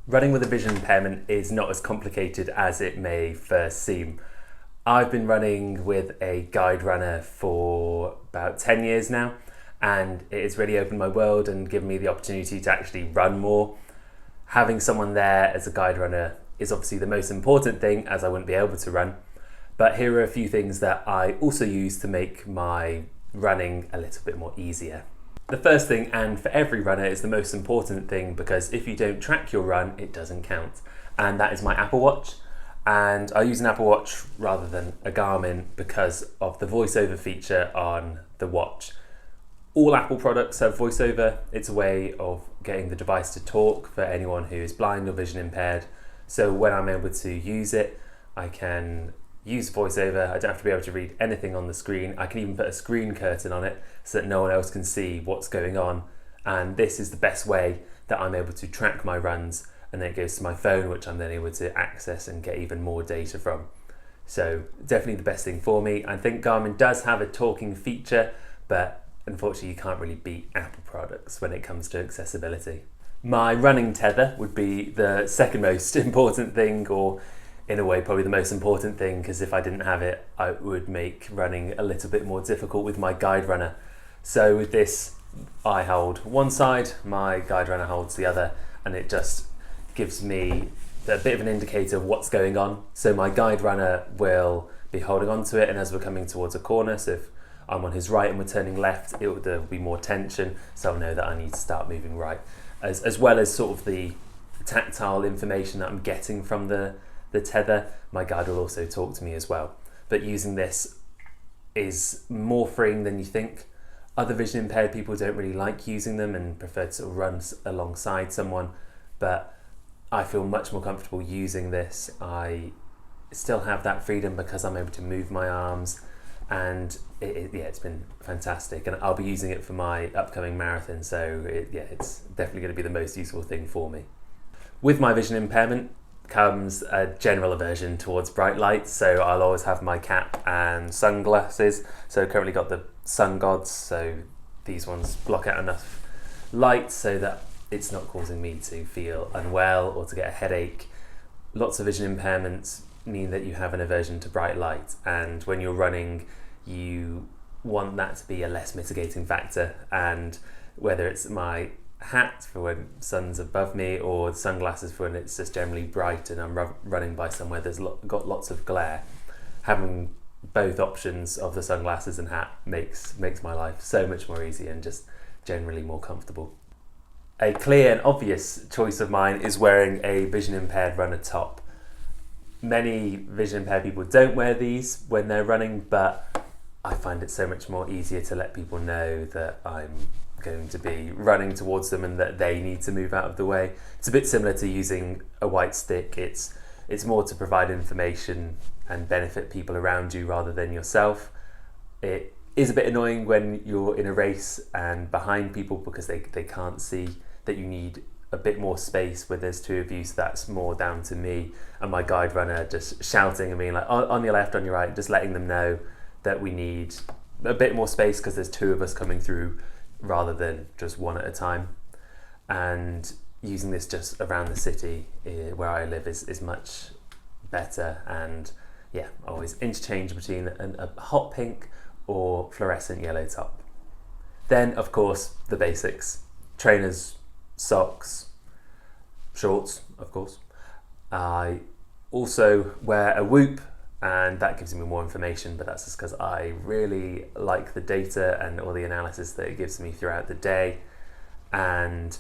Running with a vision impairment is not as complicated as it may first seem. I've been running with a guide runner for about 10 years now, and it has really opened my world and given me the opportunity to actually run more. Having someone there as a guide runner is obviously the most important thing, as I wouldn't be able to run. But here are a few things that I also use to make my running a little bit more easier. The first thing, and for every runner, is the most important thing, because if you don't track your run, it doesn't count. And that is my Apple Watch. And I use an Apple Watch rather than a Garmin because of the voiceover feature on the watch. All Apple products have voiceover. It's a way of getting the device to talk for anyone who is blind or vision impaired. So when I'm able to use it, I can use voiceover. I don't have to be able to read anything on the screen. I can even put a screen curtain on it so that no one else can see what's going on. And this is the best way that I'm able to track my runs, and then it goes to my phone, which I'm then able to access and get even more data from. So definitely the best thing for me. I think Garmin does have a talking feature, but unfortunately you can't really beat Apple products when it comes to accessibility. My running tether would be the second most important thing, or in a way probably the most important thing, because if I didn't have it, I would make running a little bit more difficult with my guide runner. So with this, I hold one side, my guide runner holds the other, and it just gives me a bit of an indicator of what's going on. So my guide runner will be holding on to it, and as we're coming towards a corner, so if I'm on his right and we're turning left, there'll be more tension, so I'll know that I need to start moving right. As well as sort of the tactile information that I'm getting from the tether, my guide will also talk to me as well. But using this is more freeing than you think. Other vision impaired people don't really like using them and prefer to sort of run alongside someone, but I feel much more comfortable using this. I still have that freedom because I'm able to move my arms, and it's been fantastic, and I'll be using it for my upcoming marathon, so it's definitely going to be the most useful thing for me. With my vision impairment comes a general aversion towards bright lights, so I'll always have my cap and sunglasses. So currently got the sun gods, so these ones block out enough light so that it's not causing me to feel unwell or to get a headache. Lots of vision impairments mean that you have an aversion to bright light, and when you're running you want that to be a less mitigating factor, and whether it's my hat for when sun's above me or sunglasses for when it's just generally bright and I'm running by somewhere there's got lots of glare, having both options of the sunglasses and hat makes my life so much more easy and just generally more comfortable. A clear and obvious choice of mine is wearing a vision impaired runner top. Many vision impaired people don't wear these when they're running, but I find it so much more easier to let people know that I'm going to be running towards them and that they need to move out of the way. It's a bit similar to using a white stick. It's more to provide information and benefit people around you rather than yourself. It is a bit annoying when you're in a race and behind people because they can't see that you need a bit more space where there's two of you, so that's more down to me and my guide runner just shouting and being like, on your left, on your right, just letting them know that we need a bit more space because there's two of us coming through rather than just one at a time. And using this just around the city where I live is much better, and always interchange between a hot pink or fluorescent yellow top. Then of course the basics: trainers, socks, shorts of course. I also wear a whoop, and that gives me more information, but that's just because I really like the data and all the analysis that it gives me throughout the day. And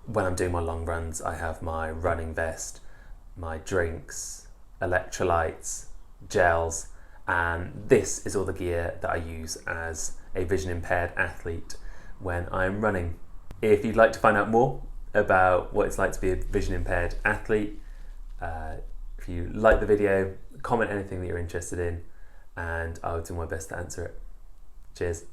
when I'm doing my long runs, I have my running vest, my drinks, electrolytes, gels, and this is all the gear that I use as a vision impaired athlete when I'm running. If you'd like to find out more about what it's like to be a vision impaired athlete, if you like the video, comment anything that you're interested in, and I'll do my best to answer it. Cheers.